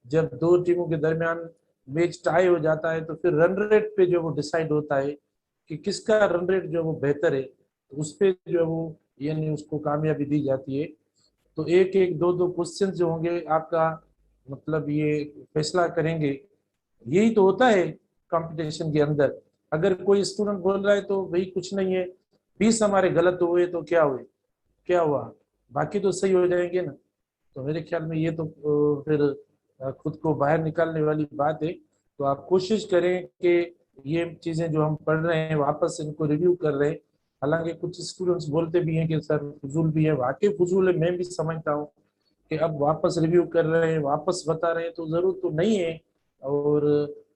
जब दो टीमों के दरमियान मैच टाई हो जाता है तो फिर रन रेट पे जो वो डिसाइड होता है कि किसका रन रेट जो वो बेहतर है, तो उस पे जो है वो यानी उसको कामयाबी दी जाती है। तो एक एक दो दो क्वेश्चन जो होंगे आपका, मतलब ये फैसला करेंगे। यही तो होता है कंपटीशन के अंदर। अगर कोई स्टूडेंट बोल रहा है तो भाई कुछ नहीं है, 20 हमारे गलत हुए तो क्या हुए, क्या हुआ, बाकी तो सही हो जाएंगे ना। तो मेरे ख्याल में ये तो फिर खुद को बाहर निकालने वाली बात है। तो आप कोशिश करें कि ये चीजें जो हम पढ़ रहे हैं वापस इनको रिव्यू कर रहे हैं। हालांकि कुछ स्टूडेंट्स बोलते भी हैं कि सर फजूल भी है, वाकई फजूल है, मैं भी समझता हूँ कि अब वापस रिव्यू कर रहे हैं, वापस बता रहे हैं, तो जरूरत तो नहीं है। और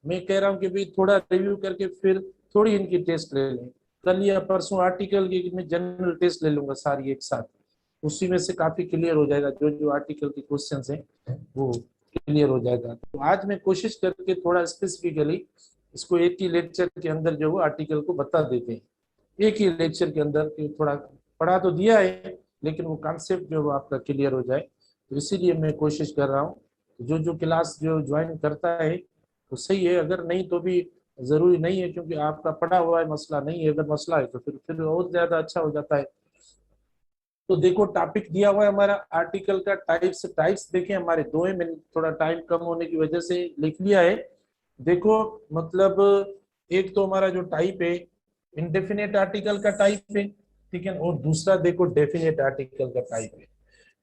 मैं कह रहा हूँ कि भाई थोड़ा रिव्यू करके फिर थोड़ी इनकी टेस्ट ले लें। कल या परसों आर्टिकल की मैं जनरल टेस्ट ले लूंगा सारी एक साथ, उसी में से काफी क्लियर हो जाएगा, जो जो आर्टिकल के क्वेश्चंस हैं वो क्लियर हो जाएगा। तो आज मैं कोशिश करके थोड़ा स्पेसिफिकली इसको एक ही लेक्चर के अंदर जो वो आर्टिकल को बता देते हैं, एक ही लेक्चर के अंदर, कि थोड़ा पढ़ा तो दिया है लेकिन वो कॉन्सेप्ट जो वो आपका क्लियर हो जाए। तो इसीलिए मैं कोशिश कर रहा हूँ। जो जो क्लास जो ज्वाइन करता है तो सही है, अगर नहीं तो भी जरूरी नहीं है, क्योंकि आपका पढ़ा हुआ है, मसला नहीं है। अगर मसला है तो फिर और ज्यादा अच्छा हो जाता है। तो देखो टॉपिक दिया हुआ है हमारा आर्टिकल का, टाइप्स। टाइप्स देखें हमारे दो है, मैंने थोड़ा टाइम कम होने की वजह से लिख लिया है। देखो मतलब एक तो हमारा जो टाइप है इंडेफिनेट आर्टिकल का टाइप है, ठीक है, और दूसरा देखो डेफिनेट आर्टिकल का टाइप है।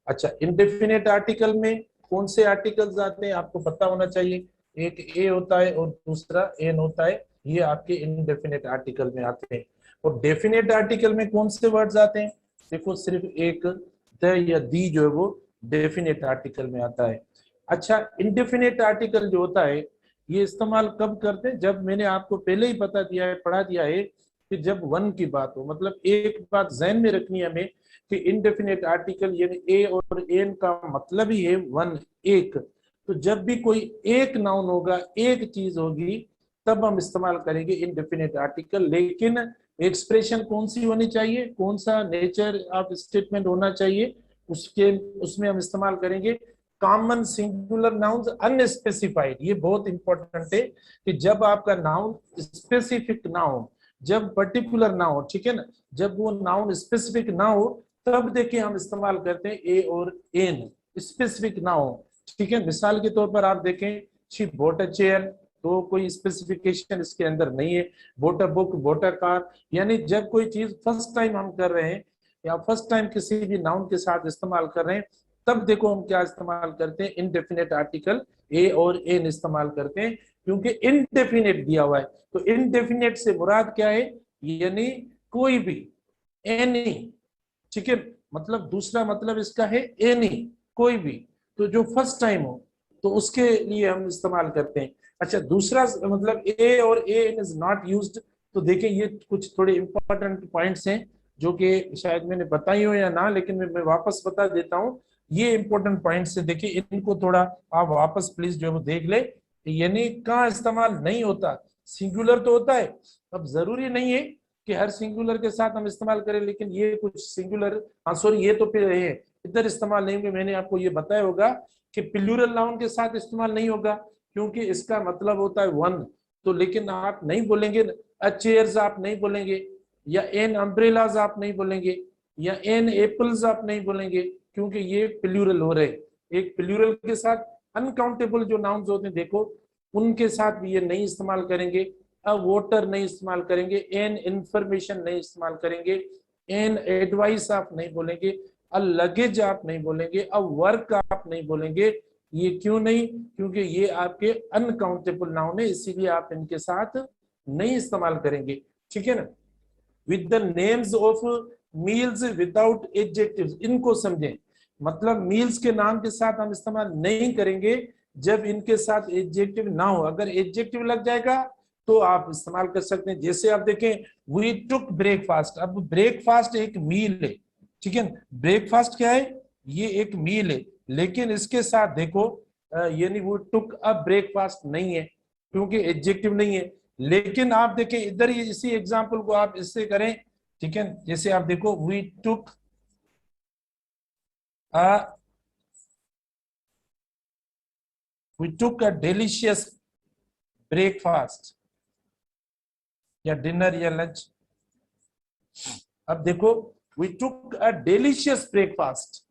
अच्छा, इंडेफिनेट आर्टिकल में कौन से आर्टिकल्स आते हैं आपको पता होना चाहिए। एक ए होता है और दूसरा एन होता है, ये आपके इंडेफिनेट आर्टिकल में आते हैं। और डेफिनेट आर्टिकल में कौन से वर्ड्स आते हैं, देखो सिर्फ एक द या दी जो है वो डेफिनेट आर्टिकल में आता है। अच्छा, इंडेफिनेट आर्टिकल जो होता है ये इस्तेमाल कब करते हैं, जब मैंने आपको पहले ही बता दिया है, पढ़ा दिया है कि जब वन की बात हो। मतलब एक बात जहन में रखनी है हमें कि इनडेफिनेट आर्टिकल यानी ए और एन का मतलब ही है वन, एक। तो जब भी कोई एक नाउन होगा, एक चीज होगी, तब हम इस्तेमाल करेंगे इनडेफिनेट आर्टिकल। लेकिन एक्सप्रेशन कौन सी होनी चाहिए, कौन सा नेचर ऑफ स्टेटमेंट होना चाहिए, उसके उसमें हम इस्तेमाल करेंगे कॉमन सिंगुलर नाउन्स अनस्पेसिफाइड। ये बहुत इंपॉर्टेंट है कि जब आपका नाउन स्पेसिफिक ना हो, जब पर्टिकुलर ना हो, ठीक है ना, जब वो नाउन स्पेसिफिक ना हो, तब देखिए हम इस्तेमाल करते हैं ए और एन। स्पेसिफिक ना हो, ठीक है। मिसाल के तौर पर आप देखें, शी बोट अ चेयर, तो कोई स्पेसिफिकेशन इसके अंदर नहीं है। Boat a book, boat a car, यानी जब कोई चीज फर्स्ट टाइम हम कर रहे हैं या फर्स्ट टाइम किसी भी नाउन के साथ इस्तेमाल कर रहे हैं, तब देखो हम क्या इस्तेमाल करते हैं, इनडेफिनेट आर्टिकल ए और एन इस्तेमाल करते हैं, क्योंकि इनडेफिनेट दिया हुआ है। तो इनडेफिनेट से मुराद क्या है, यानी कोई भी, एनी, ठीक है। मतलब दूसरा मतलब इसका है एनी, कोई भी, तो जो फर्स्ट टाइम हो, तो उसके लिए हम इस्तेमाल करते हैं। अच्छा, दूसरा मतलब ए और ए इज नॉट यूज्ड। तो देखें ये कुछ थोड़े इंपॉर्टेंट पॉइंट्स हैं जो कि शायद मैंने बताई हो या ना, लेकिन मैं वापस बता देता हूँ। ये इंपॉर्टेंट पॉइंट्स है, देखिए इनको थोड़ा आप वापस प्लीज जो है वो देख ले। यानी कहाँ इस्तेमाल नहीं होता, सिंगुलर तो होता है। अब जरूरी नहीं है कि हर सिंगुलर के साथ हम इस्तेमाल करें, लेकिन ये कुछ सिंगुलर, हाँ सॉरी, ये तो फिर है इधर इस्तेमाल नहीं होंगे। मैंने आपको ये बताया होगा कि प्लूरल नाउन के साथ इस्तेमाल नहीं होगा, क्योंकि इसका मतलब होता है वन। तो लेकिन आप नहीं बोलेंगे चेयर्स, आप नहीं बोलेंगे, या एन अम्ब्रेलाज आप नहीं बोलेंगे, या एन एप्पल्स आप नहीं बोलेंगे, क्योंकि ये प्लूरल हो रहे। एक प्लूरल के साथ अनकाउंटेबल जो नाउन्स होते हैं देखो, उनके साथ भी ये नहीं इस्तेमाल करेंगे। अ वोटर नहीं इस्तेमाल करेंगे, एन इंफॉर्मेशन नहीं इस्तेमाल करेंगे, एन एडवाइस आप नहीं बोलेंगे, अ लगेज आप नहीं बोलेंगे, अ वर्क आप नहीं बोलेंगे। ये क्यों नहीं, क्योंकि ये आपके अनकाउंटेबल नाउन है, इसीलिए आप इनके साथ नहीं इस्तेमाल करेंगे, ठीक है ना। With the names of meals without adjectives, इनको समझें। मतलब मील्स के नाम के साथ हम इस्तेमाल नहीं करेंगे जब इनके साथ एडजेक्टिव ना हो। अगर एडजेक्टिव लग जाएगा तो आप इस्तेमाल कर सकते हैं। जैसे आप देखें, वी टुक ब्रेकफास्ट, अब ब्रेकफास्ट एक मील है, ठीक है। ब्रेकफास्ट क्या है, ये एक मील है, लेकिन इसके साथ देखो यानी वो टुक अ ब्रेकफास्ट नहीं है, क्योंकि एडजेक्टिव नहीं है। लेकिन आप देखें इधर ही, इसी एग्जांपल को आप इससे करें, ठीक है। जैसे आप देखो, we took a we took a delicious breakfast या डिनर या लंच। अब देखो, we took a delicious breakfast.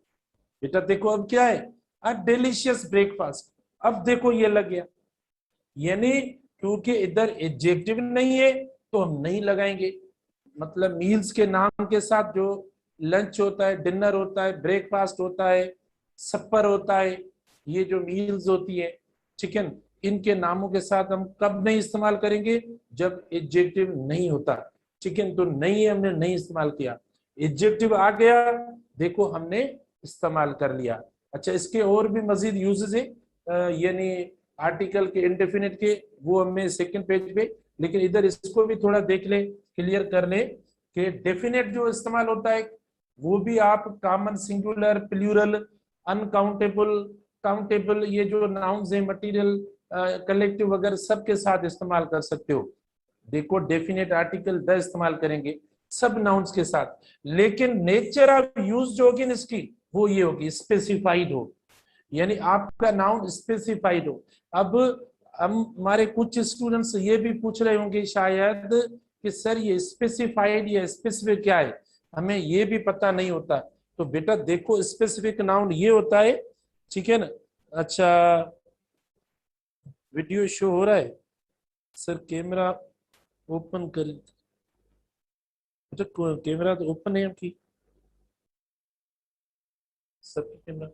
बेटा देखो अब क्या है, अ डिलीशियस ब्रेकफास्ट। अब देखो ये लग गया, यानी क्योंकि इधर एडजेक्टिव नहीं है तो हम नहीं लगाएंगे। मतलब मील्स के नाम के साथ जो लंच होता है, डिनर होता है, ब्रेकफास्ट होता है, सपर होता है, ये जो मील्स होती है चिकन, इनके नामों के साथ हम कब नहीं इस्तेमाल करेंगे, जब एडजेक्टिव नहीं होता। चिकन तो नहीं है, हमने नहीं इस्तेमाल किया, एडजेक्टिव आ गया, देखो हमने इस्तेमाल कर लिया। अच्छा, इसके और भी मजीद यूजेस है, यानी आर्टिकल के, इंडेफिनिट के, वो हमें सेकंड पेज पे, लेकिन इधर इसको भी थोड़ा देख ले, क्लियर कर ले कि डेफिनेट जो इस्तेमाल होता है वो भी आप common, singular, plural, uncountable, countable, ये जो नाउन्स है, मटेरियल, कलेक्टिव वगैरह सबके साथ इस्तेमाल कर सकते हो। देखो डेफिनेट आर्टिकल द इस्तेमाल करेंगे सब नाउन्स के साथ, लेकिन नेचर ऑफ यूज जो होगी इसकी वो ये होगी स्पेसिफाइड हो, यानी आपका नाउन स्पेसिफाइड हो। अब हम हमारे कुछ स्टूडेंट्स ये भी पूछ रहे होंगे शायद कि सर ये स्पेसिफाइड या स्पेसिफिक क्या है, हमें ये भी पता नहीं होता। तो बेटा देखो स्पेसिफिक नाउन ये होता है, ठीक है ना। अच्छा, वीडियो शो हो रहा है सर, कैमरा ओपन कर, अच्छा कैमरा तो ओपन है आपकी, सबकी कैमरा,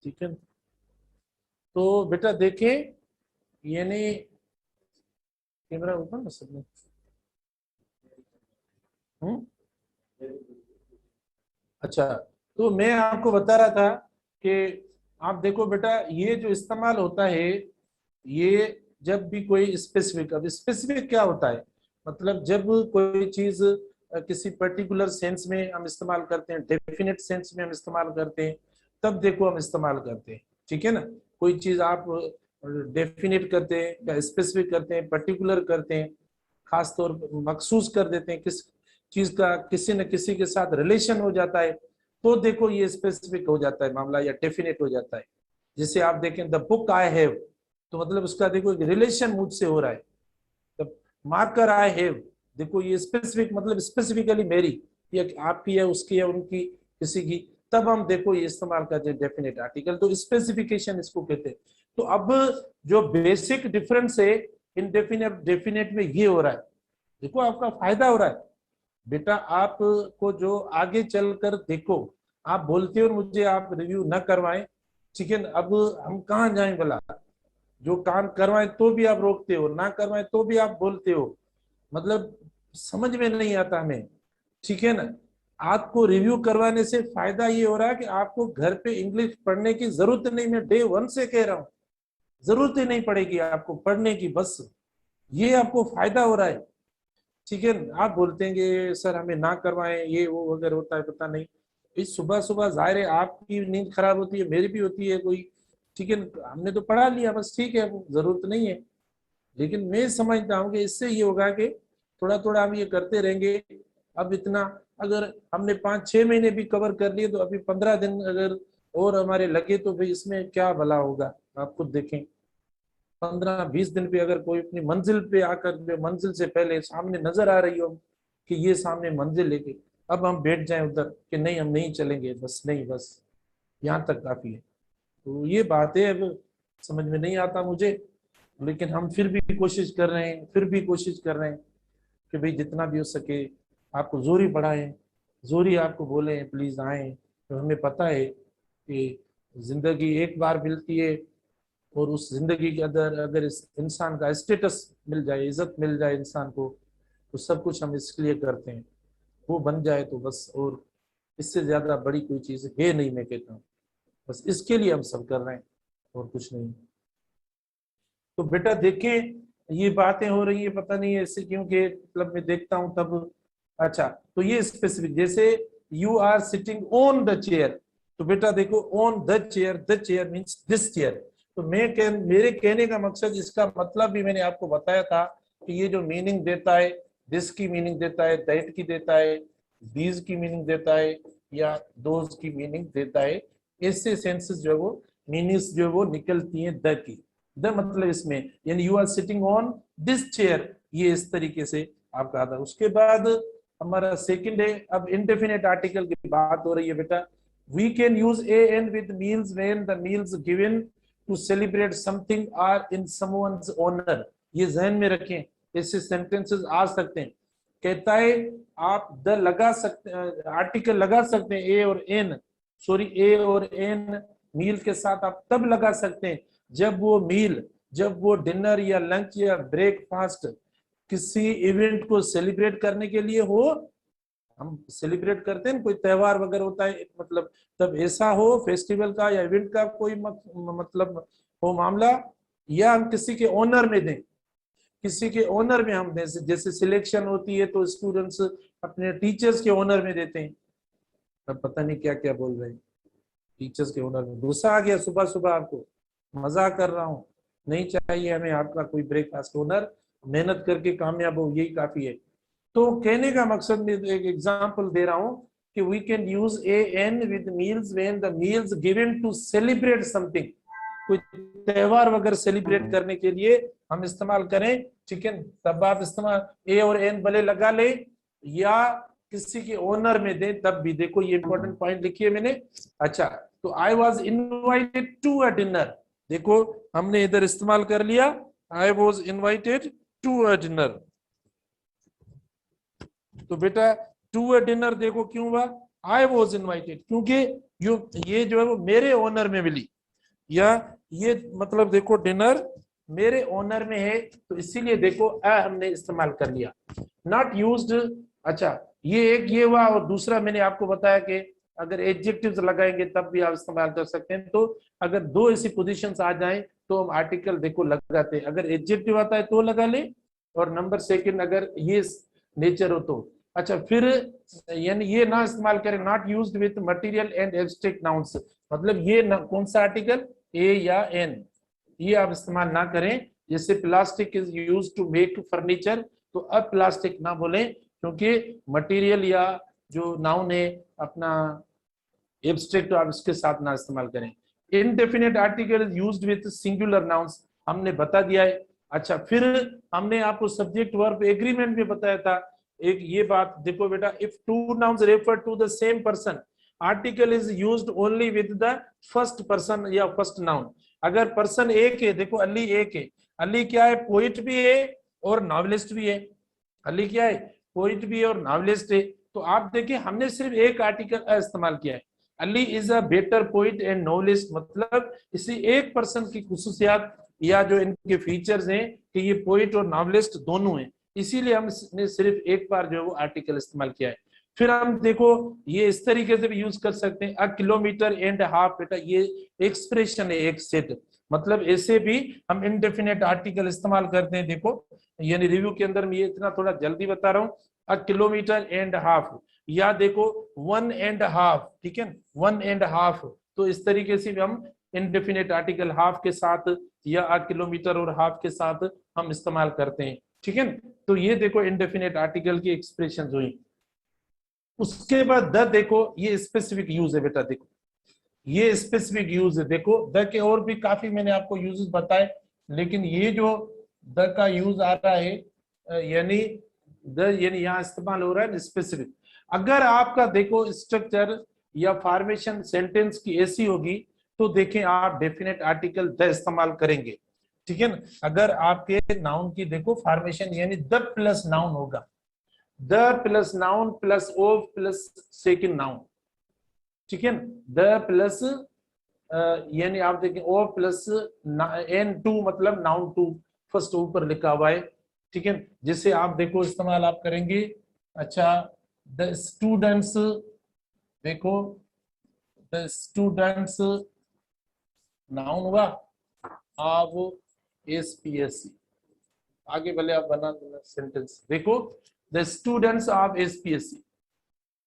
ठीक है। तो बेटा देखें, यानी कैमरा ओपन है सब में। हम्म, अच्छा, तो मैं आपको बता रहा था कि आप देखो बेटा, ये जो इस्तेमाल होता है ये जब भी कोई स्पेसिफिक, अब स्पेसिफिक क्या होता है, मतलब जब कोई चीज किसी पर्टिकुलर सेंस में हम इस्तेमाल करते हैं, डेफिनेट सेंस में हम इस्तेमाल करते हैं, तब देखो हम इस्तेमाल करते हैं, ठीक है ना। कोई चीज आप डेफिनेट करते हैं या स्पेसिफिक करते हैं, पर्टिकुलर करते हैं, खास तौर पर मखसूस कर देते हैं, किस चीज का किसी न किसी के साथ रिलेशन हो जाता है, तो देखो ये स्पेसिफिक हो जाता है मामला या डेफिनेट हो जाता है। जैसे आप देखें द बुक आई हैव, तो मतलब उसका देखो एक रिलेशन मुझसे हो रहा है। द मार्कर आई हैव, देखो ये स्पेसिफिक, मतलब स्पेसिफिकली मेरी या आपकी या उसकी या उनकी किसी की, तब हम देखो ये इस्तेमाल करते हैं डेफिनेट आर्टिकल, तो स्पेसिफिकेशन इसको कहते हैं। तो अब जो बेसिक डिफरेंस है इनडेफिनेट डेफिनेट में ये हो रहा है, देखो आपका फायदा हो रहा है। बेटा आपको जो आगे चलकर देखो, आप बोलते हो मुझे आप रिव्यू न करवाएं, ठीक है, अब हम कहाँ जाएं भला, जो काम करवाएं तो भी आप रोकते हो, ना करवाएं तो भी आप बोलते हो, मतलब समझ में नहीं आता हमें, ठीक है ना। आपको रिव्यू करवाने से फायदा ये हो रहा है कि आपको घर पे इंग्लिश पढ़ने की जरूरत नहीं, मैं डे 1 से कह रहा हूँ, जरूरत ही नहीं पड़ेगी आपको पढ़ने की, बस ये आपको फायदा हो रहा है, ठीक है। आप बोलते हैं कि सर हमें ना करवाएं, ये वो वगैरह होता है, पता नहीं। इस सुबह सुबह जाहिर है आपकी नींद खराब होती है, मेरी भी होती है कोई, ठीक है, हमने तो पढ़ा लिया बस, ठीक है, जरूरत नहीं है। लेकिन मैं समझता हूँ कि इससे ये होगा कि थोड़ा थोड़ा हम ये करते रहेंगे। अब इतना अगर हमने 5-6 महीने भी कवर कर लिए, तो अभी 15 दिन अगर और हमारे लगे तो भाई इसमें क्या भला होगा, आप खुद देखें। 15-20 दिन पे अगर कोई अपनी मंजिल पे आकर, मंजिल से पहले सामने नजर आ रही हो कि ये सामने मंजिल लेके, अब हम बैठ जाएं उधर कि नहीं हम नहीं चलेंगे, बस नहीं, बस यहाँ तक काफी है। तो ये बात है, अब समझ में नहीं आता मुझे, लेकिन हम फिर भी कोशिश कर रहे हैं, फिर भी कोशिश कर रहे हैं कि भाई जितना भी हो सके आपको जोरी पढ़ाएं, जोरी आपको बोले प्लीज आए। तो हमें पता है कि जिंदगी एक बार मिलती है, और उस जिंदगी के अंदर अगर इस इंसान का स्टेटस मिल जाए, इज्जत मिल जाए इंसान को, तो सब कुछ हम इसके लिए करते हैं, वो बन जाए तो बस, और इससे ज्यादा बड़ी कोई चीज है नहीं, मैं कहता हूँ बस इसके लिए हम सब कर रहे हैं, और कुछ नहीं। तो बेटा देखें ये बातें हो रही है, पता नहीं ऐसे क्यों, कि मतलब मैं देखता हूं तब। अच्छा, तो ये स्पेसिफिक, जैसे you are sitting on the chair, तो बेटा देखो on the chair means this chair. तो मेरे कहने का मकसद, इसका मतलब भी मैंने आपको बताया था कि ये जो मीनिंग देता है, दिस की मीनिंग देता है, दैट की देता है, दीज की मीनिंग देता है, या दोज की मीनिंग देता है, ऐसे सेंसेस जो है वो मीनिंग्स जो है वो निकलती हैं द की। द मतलब इसमें यानी you are sitting on this chair, ये इस तरीके से आपका आता है। उसके बाद हमारा सेकंड है, अब इंडेफिनेट आर्टिकल की बात हो रही है बेटा। We can use a an with meals when the meals given to celebrate something are in someone's honour. ये जहन में रखें, ऐसे सेंटेंसेस आ सकते हैं। कहता है आप द लगा सकते, आर्टिकल लगा सकते हैं ए और एन, सॉरी ए और एन मील के साथ आप तब लगा सकते हैं जब वो मील, जब वो डिनर या लंच या ब्रेकफास्ट किसी इवेंट को सेलिब्रेट करने के लिए हो। हम सेलिब्रेट करते हैं कोई त्योहार वगैरह होता है, मतलब तब ऐसा हो फेस्टिवल का या इवेंट का कोई मतलब हो मामला, या हम किसी के ऑनर में दें, किसी के ऑनर में हम दें। जैसे सिलेक्शन होती है तो स्टूडेंट्स अपने टीचर्स के ऑनर में देते हैं। अब पता नहीं क्या क्या बोल रहे हैं, टीचर्स के ऑनर में। गुस्सा आ गया सुबह सुबह आपको, मजाक कर रहा हूँ, नहीं चाहिए हमें आपका कोई ब्रेकफास्ट ऑनर, मेहनत करके कामयाब हो यही काफी है। तो कहने का मकसद में एक एग्जांपल दे रहा हूं कि we can use a an with meals when the meals given to celebrate something, कोई त्योहार वगैरह सेलिब्रेट करने के लिए हम इस्तेमाल करें, ठीक है। तब आप इस्तेमाल ए और एन भले लगा ले या किसी के ओनर में दें तब भी। देखो ये इंपॉर्टेंट पॉइंट लिखिए मैंने। अच्छा, तो I was invited to a dinner, देखो हमने इधर इस्तेमाल कर लिया, I was invited to a dinner. तो बेटा टू अ डिनर देखो क्यों हुआ, आई वॉज इनवाइटेड, क्योंकि ये जो है वो मेरे ओनर में मिली, या ये मतलब देखो डिनर मेरे ओनर में है, तो इसीलिए देखो हमने इस्तेमाल कर लिया, नॉट यूज्ड। अच्छा, ये एक ये हुआ, और दूसरा मैंने आपको बताया कि अगर एडजेक्टिव्स लगाएंगे तब भी आप इस्तेमाल कर सकते हैं। तो अगर दो ऐसी पोजीशंस आ जाएं तो हम आर्टिकल देखो लगाते हैं, अगर एडजेक्टिव आता है तो लगा ले, और नंबर सेकंड अगर ये नेचर हो तो। अच्छा, फिर यानी ये ना इस्तेमाल करें, not used with material and abstract nouns, मतलब ये कौन सा आर्टिकल, ए या एन, ये आप इस्तेमाल ना करें। जैसे plastic is used to make furniture, तो अब प्लास्टिक ना बोलें, क्योंकि मटेरियल या जो नाउन है अपना एब्स्ट्रैक्ट, आप इसके साथ ना इस्तेमाल करें। Indefinite article is used with singular nouns, हमने बता दिया है। अच्छा, फिर हमने आपको सब्जेक्ट वर्ब एग्रीमेंट में बताया था एक ये बात, देखो बेटा, if two nouns refer to the same person, article is used only with the first person या फर्स्ट नाउन। अगर पर्सन एक है, देखो अली एक है, अली क्या है, पोइट भी है और नॉवेलिस्ट भी है। अली क्या है, पोइट भी है और नॉवेलिस्ट है। तो आप देखिए हमने सिर्फ एक आर्टिकल इस्तेमाल किया है, Ali is a better poet and novelist, मतलब इसी एक पर्सन की खुसूसियात या जो इनके फीचर्स हैं कि ये पोइट और नॉवेलिस्ट दोनों हैं, इसीलिए हमने सिर्फ एक बार जो है वो आर्टिकल इस्तेमाल किया है। फिर हम देखो ये इस तरीके से भी यूज कर सकते हैं, अ किलोमीटर एंड हाफ, बेटा ये एक्सप्रेशन है, एक सेट, मतलब ऐसे भी हम इनडेफिनेट आर्टिकल इस्तेमाल करते हैं। देखो यानी रिव्यू के अंदर मैं ये इतना थोड़ा जल्दी बता रहा हूँ, अ किलोमीटर एंड हाफ, या देखो वन एंड हाफ, ठीक है, वन एंड हाफ, तो इस तरीके से भी हम इनडेफिनेट आर्टिकल हाफ के साथ या अ किलोमीटर और हाफ के साथ हम इस्तेमाल करते हैं, ठीक है। तो ये देखो इनडेफिनेट आर्टिकल की एक्सप्रेशन हुई। उसके बाद द, देखो ये स्पेसिफिक यूज है बेटा, देखो ये स्पेसिफिक यूज है। देखो द के और भी काफी मैंने आपको यूजेस बताए, लेकिन ये जो द का यूज आ रहा है यानी द, यानी यहाँ इस्तेमाल हो रहा है स्पेसिफिक। अगर आपका देखो स्ट्रक्चर या फॉर्मेशन सेंटेंस की ऐसी होगी तो देखें आप डेफिनेट आर्टिकल द इस्तेमाल करेंगे, ठीक है ना। अगर आपके नाउन की देखो फॉर्मेशन यानी द प्लस नाउन होगा, the plus noun plus of plus second noun, ठीक है, द प्लस यानी आप देखें ओ प्लस एन टू, मतलब नाउन टू फर्स्ट ऊपर लिखा हुआ है, ठीक है, जिससे आप देखो इस्तेमाल आप करेंगे। अच्छा, द स्टूडेंट्स, देखो द स्टूडेंट्स नाउन हुआ, आप एसपीएससी, आगे भले आप बना देना सेंटेंस, देखो द स्टूडेंट्स ऑफ एसपीएससी।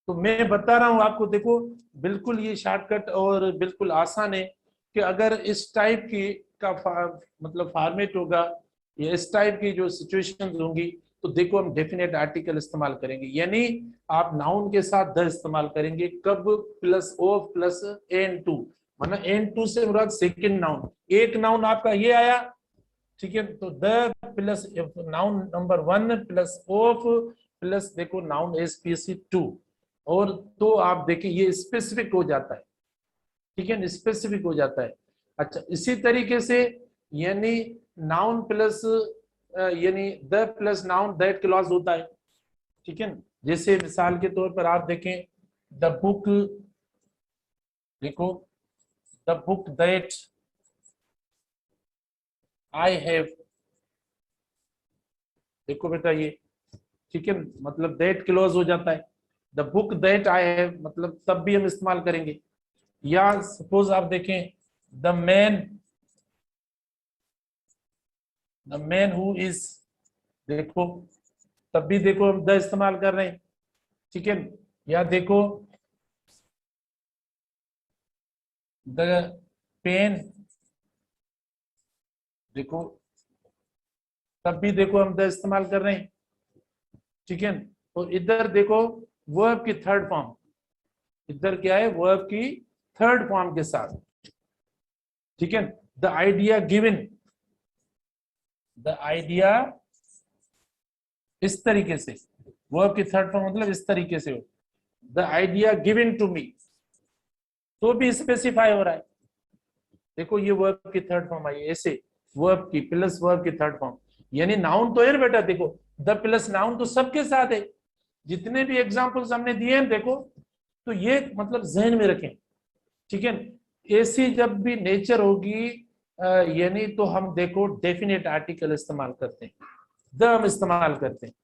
तो मैं बता रहा हूं आपको, देखो बिल्कुल ये शॉर्टकट और बिल्कुल आसान है कि अगर इस टाइप की का मतलब फॉर्मेट होगा या इस टाइप की जो सिचुएशंस होंगी तो देखो हम डेफिनेट आर्टिकल इस्तेमाल करेंगे, यानी आप नाउन के साथ द इस्तेमाल करेंगे कब, plus of plus n two, वरना N2 से मुराद सेकंड नाउन, एक नाउन आपका ये आया, ठीक है, तो the plus noun number 1 plus of plus देखो नाउन SPC2, और तो आप देखिए ये स्पेसिफिक हो जाता है, ठीक है, स्पेसिफिक हो जाता है। अच्छा, इसी तरीके से यानी नाउन प्लस यानी the plus noun that clause होता है, ठीक है। जैसे मिसाल के तौर पर आप देखें द बुक, देखो the book that I have, देखो बेटा ये, ठीक है, मतलब दैट क्लॉज हो जाता है। The book that I have मतलब तब भी हम इस्तेमाल करेंगे। या सपोज आप देखें द मैन हु इज, देखो तब भी देखो हम द इस्तेमाल कर रहे हैं, ठीक है। या देखो द पेन, देखो तब भी देखो हम द इस्तेमाल कर रहे हैं, ठीक है। और इधर देखो वर्ब की थर्ड फॉर्म, इधर क्या है, वर्ब की थर्ड फॉर्म के साथ, ठीक है। The idea given, the idea इस तरीके से, वर्ब की थर्ड फॉर्म मतलब इस तरीके से हो, the idea given to me, तो भी स्पेसिफाई हो रहा है। देखो ये वर्ब की थर्ड फॉर्म आई ऐसे, वर्ब की प्लस वर्ब की थर्ड फॉर्म, यानी नाउन तो है बेटा, देखो द प्लस नाउन तो सबके साथ है, जितने भी एग्जांपल्स हमने दिए हैं देखो, तो ये मतलब जहन में रखें, ठीक है। ऐसी जब भी नेचर होगी यानी तो हम देखो डेफिनेट आर्टिकल इस्तेमाल करते हैं, द हम इस्तेमाल करते हैं,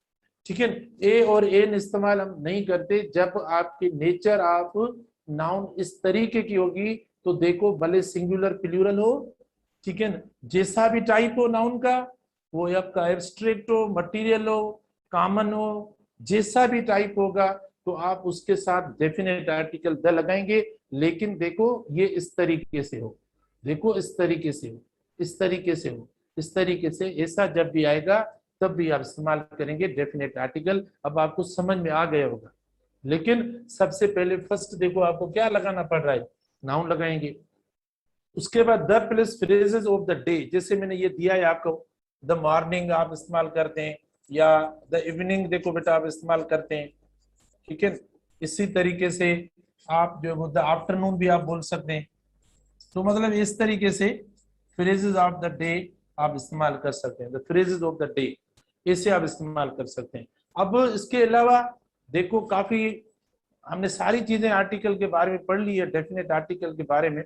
ठीक है। ए और एन इस्तेमाल हम नहीं करते जब आपकी नेचर आप नाउन इस तरीके की होगी, तो देखो भले सिंगुलर प्लूरल हो, ठीक है ना, जैसा भी टाइप हो नाउन का, वो आपका एब्स्ट्रैक्ट हो, मटेरियल हो, कॉमन हो, जैसा भी टाइप होगा, तो आप उसके साथ डेफिनेट आर्टिकल द लगाएंगे। लेकिन देखो ये इस तरीके से हो, देखो इस तरीके से हो, इस तरीके से हो, इस तरीके से, ऐसा जब भी आएगा तब भी आप इस्तेमाल करेंगे डेफिनेट आर्टिकल। अब आपको समझ में आ गया होगा, लेकिन सबसे पहले फर्स्ट देखो आपको क्या लगाना पड़ रहा है, नाउन लगाएंगे। उसके बाद the plus phrases of the day, जैसे मैंने ये दिया है आपको, द मॉर्निंग आप इस्तेमाल करते हैं, या द इवनिंग देखो बेटा आप इस्तेमाल करते हैं, ठीक है। इसी तरीके से आप जो द आफ्टरनून भी आप बोल सकते हैं। तो मतलब इस तरीके से फ्रेजेस ऑफ द डे आप इस्तेमाल कर सकते हैं, the phrases of the day ऐसे आप इस्तेमाल कर सकते हैं। अब इसके अलावा देखो काफी हमने सारी चीजें आर्टिकल के बारे में पढ़ ली है, डेफिनेट आर्टिकल के बारे में।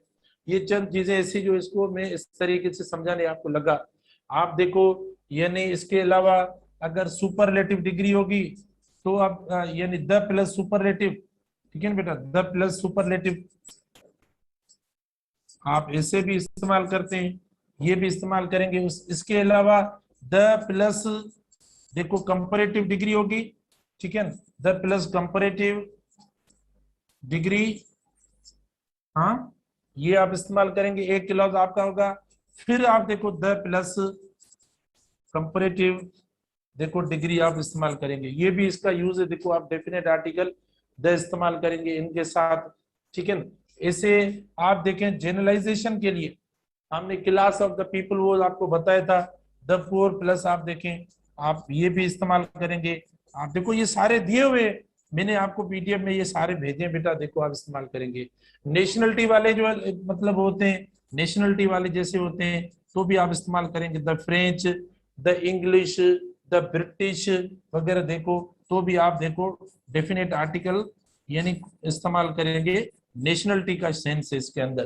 ये चंद चीजें ऐसी जो इसको मैं इस तरीके से समझाने आपको लगा। आप देखो यानी इसके अलावा अगर सुपरलेटिव डिग्री होगी तो आप यानी द प्लस सुपरलेटिव, ठीक है ना बेटा, द प्लस सुपरलेटिव आप ऐसे भी इस्तेमाल करते हैं, ये भी इस्तेमाल करेंगे। इसके अलावा द प्लस देखो कंपैरेटिव डिग्री होगी, ठीक है, द प्लस कंपैरेटिव डिग्री, हाँ ये आप इस्तेमाल करेंगे, एक क्लॉज आपका होगा। फिर आप देखो द प्लस कंपैरेटिव देखो डिग्री आप इस्तेमाल करेंगे, ये भी इसका यूज है। देखो आप डेफिनेट आर्टिकल द इस्तेमाल करेंगे इनके साथ, ठीक है। ऐसे आप देखें जनरलाइजेशन के लिए हमने क्लास ऑफ द पीपल वो आपको बताया था, द फोर प्लस आप देखें आप ये भी इस्तेमाल करेंगे। आप देखो ये सारे दिए हुए मैंने आपको पीडीएफ में ये सारे भेजे हैं बेटा, देखो आप इस्तेमाल करेंगे। नेशनलिटी वाले जो मतलब होते हैं, नेशनलिटी वाले जैसे होते हैं तो भी आप इस्तेमाल करेंगे, the French, the English, the British वगैरह देखो, तो भी आप देखो डेफिनेट आर्टिकल यानी इस्तेमाल करेंगे। नेशनलिटी का सेंस है इसके अंदर,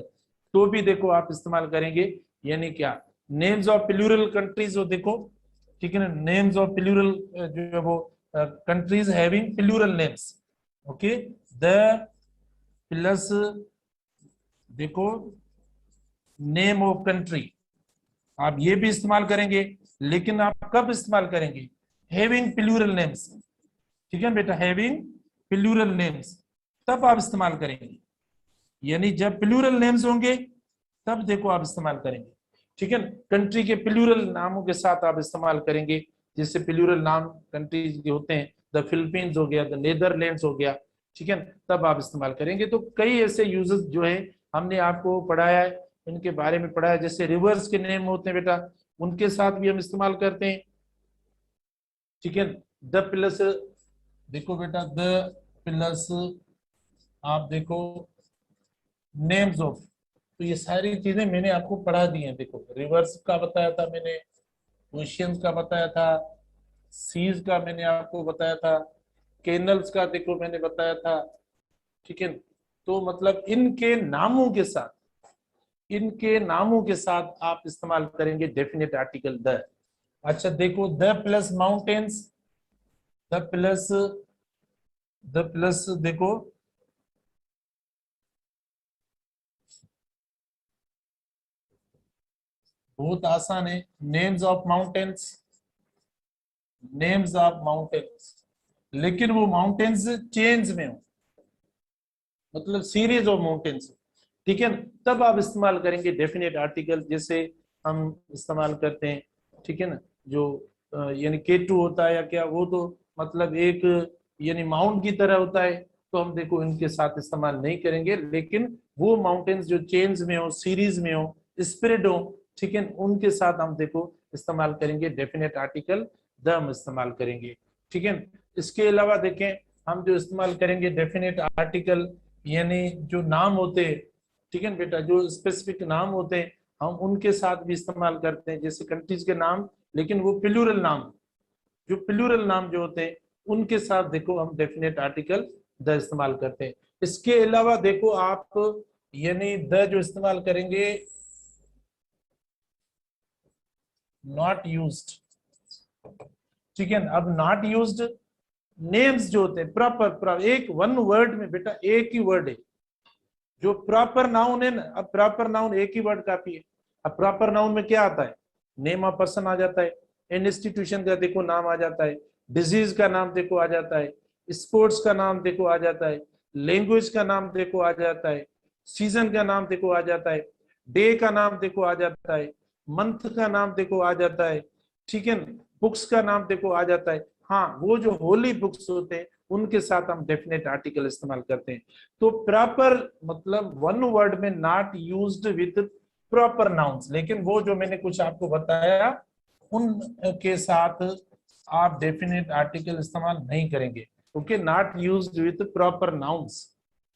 तो भी देखो आप इस्तेमाल करेंगे। यानी क्या, नेम्स ऑफ प्लूरल कंट्रीज हो देखो, ठीक है ना, नेम्स ऑफ प्लूरल जो है वो countries having plural names, okay, the plus देखो नेम ऑफ कंट्री आप ये भी इस्तेमाल करेंगे। लेकिन आप कब इस्तेमाल करेंगे, हैविंग प्लूरल नेम्स, ठीक है बेटा, हैविंग प्लूरल नेम्स तब आप इस्तेमाल करेंगे। यानी जब प्लूरल नेम्स होंगे तब देखो आप इस्तेमाल करेंगे, ठीक है। कंट्री के प्लूरल नामों के साथ आप इस्तेमाल करेंगे, जैसे प्लूरल नाम कंट्रीज के होते हैं, द फिलीपींस हो गया, द नेदरलैंड्स हो गया, ठीक है, तब आप इस्तेमाल करेंगे। तो कई ऐसे यूजेस जो है हमने आपको पढ़ाया है, इनके बारे में पढ़ाया। जैसे रिवर्स के नेम होते हैं बेटा, उनके साथ भी हम इस्तेमाल करते हैं, ठीक है। द प्लस, देखो बेटा द प्लस आप देखो नेम्स ऑफ, तो ये सारी चीजें मैंने आपको पढ़ा दी हैं। देखो रिवर्स का बताया था मैंने, क्वेश्चंस का बताया था, सीज का मैंने आपको बताया था, कैनल्स का देखो मैंने बताया था, ठीक है। तो मतलब इनके नामों के साथ, इनके नामों के साथ आप इस्तेमाल करेंगे डेफिनेट आर्टिकल द। अच्छा देखो the plus mountains, the plus, the plus देखो बहुत आसान है, names of mountains, names of mountains, लेकिन वो माउंटेन्स चेन्स में हो, मतलब सीरीज ऑफ माउंटेन्स, ठीक है। तब आप इस्तेमाल करेंगे डेफिनेट आर्टिकल, जैसे हम इस्तेमाल करते हैं, ठीक है ना, जो यानी K2 होता है या क्या, वो तो मतलब एक यानी माउंट की तरह होता है, तो हम देखो इनके साथ इस्तेमाल नहीं करेंगे। लेकिन वो माउंटेन्स जो चेन्स में हो, सीरीज में हो, स्प्रेड हो, ठीक है, उनके साथ हम देखो इस्तेमाल करेंगे डेफिनेट आर्टिकल द हम इस्तेमाल करेंगे, ठीक है। इसके अलावा देखें हम जो इस्तेमाल करेंगे डेफिनेट आर्टिकल, यानी जो नाम होते हैं, ठीक है बेटा, जो स्पेसिफिक नाम होते हैं हम उनके साथ भी इस्तेमाल करते हैं, जैसे कंट्रीज के नाम, लेकिन वो प्लूरल नाम, जो प्लूरल नाम जो होते हैं उनके साथ देखो हम डेफिनेट आर्टिकल द इस्तेमाल करते हैं। इसके अलावा देखो आप यानी द जो इस्तेमाल करेंगे नॉट यूज्ड, ठीक है। अब नॉट यूज्ड नेम्स जो होते हैं प्रॉपर, एक वन वर्ड में बेटा एक ही वर्ड है, जो प्रॉपर नाउन है ना, अब प्रॉपर नाउन एक ही वर्ड काफी है। अब प्रॉपर नाउन में क्या आता है, नेम ऑफ पर्सन आ जाता है, इंस्टीट्यूशन का देखो नाम आ जाता है, डिजीज का नाम देखो आ जाता है, स्पोर्ट्स का नाम देखो आ जाता है, लैंग्वेज का नाम देखो आ जाता है, सीजन का नाम देखो आ जाता है, डे का नाम देखो आ जाता है, मंथ का नाम देखो आ जाता है, ठीक है। बुक्स का नाम देखो आ जाता है। हाँ, वो जो होली बुक्स होते हैं उनके साथ हम डेफिनेट आर्टिकल इस्तेमाल करते हैं। तो प्रॉपर मतलब वन वर्ड में not used with proper nouns, लेकिन वो जो मैंने कुछ आपको बताया उनके साथ आप डेफिनेट आर्टिकल इस्तेमाल नहीं करेंगे, okay. Not used with proper nouns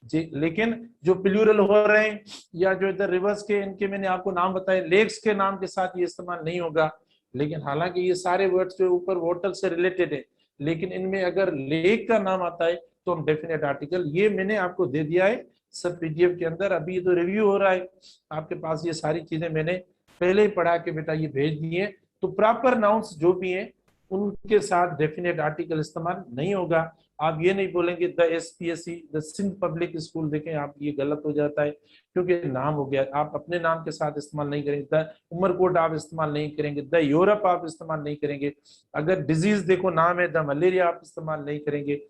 जी, लेकिन जो प्लूरल हो रहे हैं या जो इधर रिवर्स के इनके मैंने आपको नाम बताए, लेक्स के नाम के साथ ये इस्तेमाल नहीं होगा। लेकिन हालांकि ये सारे वर्ड्स जो ऊपर वाटर से रिलेटेड है, लेकिन इनमें अगर लेक का नाम आता है तो हम डेफिनेट आर्टिकल, ये मैंने आपको दे दिया है सब पीडीएफ के अंदर। अभी तो रिव्यू हो रहा है आपके पास, ये सारी चीजें मैंने पहले ही पढ़ा के बेटा ये भेज दिए। तो प्रॉपर नाउन्स जो भी हैं उनके साथ डेफिनेट आर्टिकल इस्तेमाल नहीं होगा। आप ये नहीं बोलेंगे the SPSC, the Sindh public school, देखें आप ये गलत हो जाता है क्योंकि नाम हो गया, आप अपने नाम के साथ इस्तेमाल नहीं करेंगे। द उमरकोट आप इस्तेमाल नहीं करेंगे, द यूरोप आप इस्तेमाल नहीं करेंगे। अगर डिजीज देखो नाम है द मलेरिया आप इस्तेमाल नहीं करेंगे,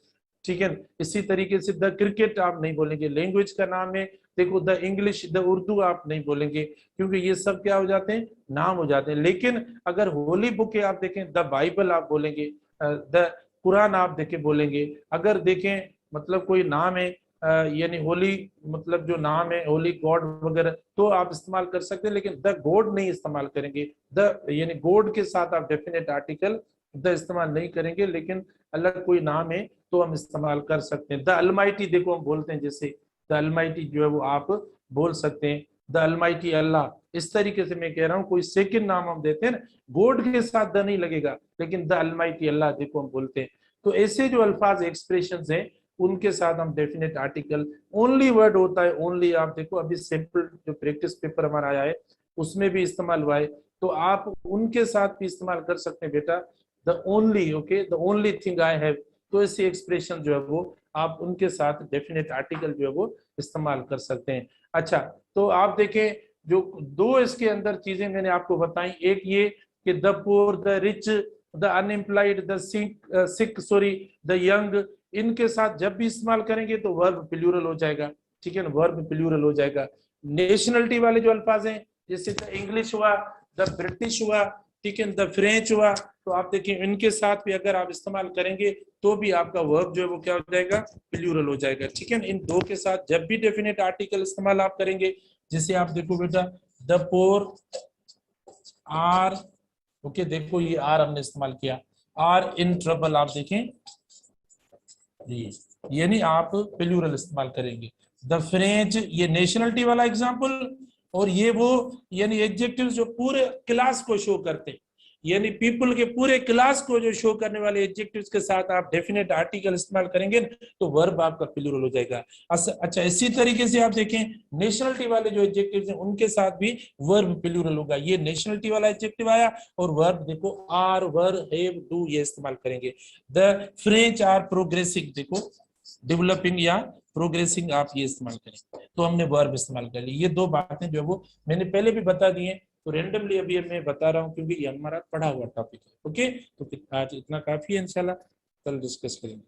ठीक है। इसी तरीके से द क्रिकेट आप नहीं बोलेंगे, लैंग्वेज का नाम है देखो द इंग्लिश, द उर्दू आप नहीं बोलेंगे, क्योंकि ये सब क्या हो जाते हैं, नाम हो जाते हैं। लेकिन अगर होली बुक है आप देखें द बाइबल आप बोलेंगे, द कुरान आप देखे बोलेंगे। अगर देखें मतलब कोई नाम है यानी होली, मतलब जो नाम है होली गॉड वगैरह, तो आप इस्तेमाल कर सकते हैं, लेकिन द गॉड नहीं इस्तेमाल करेंगे। द यानी गॉड के साथ आप डेफिनेट आर्टिकल द इस्तेमाल नहीं करेंगे, लेकिन अलग कोई नाम है तो हम इस्तेमाल कर सकते हैं। द अलमाइटी देखो हम बोलते हैं, जैसे द अलमाइटी जो है वो आप बोल सकते हैं, द अलमाइटी अल्लाह। इस तरीके से मैं कह रहा हूँ, कोई सेकंड नाम हम देते हैं ना, गॉड के साथ द नहीं लगेगा, लेकिन द अलमाइटी अल्लाह देखो हम बोलते हैं। तो ऐसे जो अल्फाज एक्सप्रेशंस हैं उनके साथ हम डेफिनेट आर्टिकल, ओनली वर्ड होता है ओनली, आप देखो अभी सिंपल जो प्रैक्टिस पेपर हमारा आया है उसमें भी इस्तेमाल हुआ है, तो आप उनके साथ भी इस्तेमाल कर सकते हैं बेटा, the only, okay, the only thing I have. तो ऐसी एक्सप्रेशन जो है वो आप उनके साथ डेफिनेट आर्टिकल जो है वो इस्तेमाल कर सकते हैं। अच्छा, तो आप देखें जो दो इसके अंदर चीजें मैंने आपको बताई, एक ये कि the poor, the rich, the unemployed, the sick sorry, the young, इनके साथ जब भी इस्तेमाल करेंगे तो वर्ब प्लूरल हो जाएगा, ठीक है ना, वर्ब प्लूरल हो जाएगा। नेशनलिटी वाले जो अल्फाज हैं, जैसे द इंग्लिश हुआ, द ब्रिटिश हुआ, ठीक है। द फ्रेंच हुआ तो आप देखिए इनके साथ भी अगर आप इस्तेमाल करेंगे तो भी आपका वर्ब जो है वो क्या हो जाएगा, प्लूरल हो जाएगा, ठीक है। इन दो के साथ जब भी डेफिनेट आर्टिकल इस्तेमाल आप करेंगे, जैसे आप देखो बेटा द पोर आर, ओके देखो ये आर हमने इस्तेमाल किया, आर इन ट्रबल, आप देखें यानी आप प्लूरल इस्तेमाल करेंगे। द फ्रेंच ये नेशनलिटी वाला एग्जांपल, और ये वो यानी एडजेक्टिव्स जो पूरे क्लास को शो करते, यानी पीपल के पूरे क्लास को जो शो करने वाले एडजेक्टिव्स के साथ आप डेफिनेट आर्टिकल इस्तेमाल करेंगे तो वर्ब आपका प्लूरल हो जाएगा। अच्छा इसी तरीके से आप देखें नेशनलिटी वाले जो एडजेक्टिव्स हैं उनके साथ भी वर्ब प्लूरल होगा। ये नेशनलिटी वाला एडजेक्टिव आया और वर्ब देखो आर, वर, हैव, डू ये इस्तेमाल करेंगे। द फ्रेंच आर प्रोग्रेसिंग, देखो डेवलपिंग या प्रोग्रेसिंग आप ये इस्तेमाल करें, तो हमने वर्ब इस्तेमाल कर ली। ये दो बातें जो वो मैंने पहले भी बता दी हैं, तो रेंडमली अभी मैं बता रहा हूँ क्योंकि ये हमारा पढ़ा हुआ टॉपिक है। ओके तो आज इतना काफी है, इंशाल्लाह कल डिस्कस करेंगे।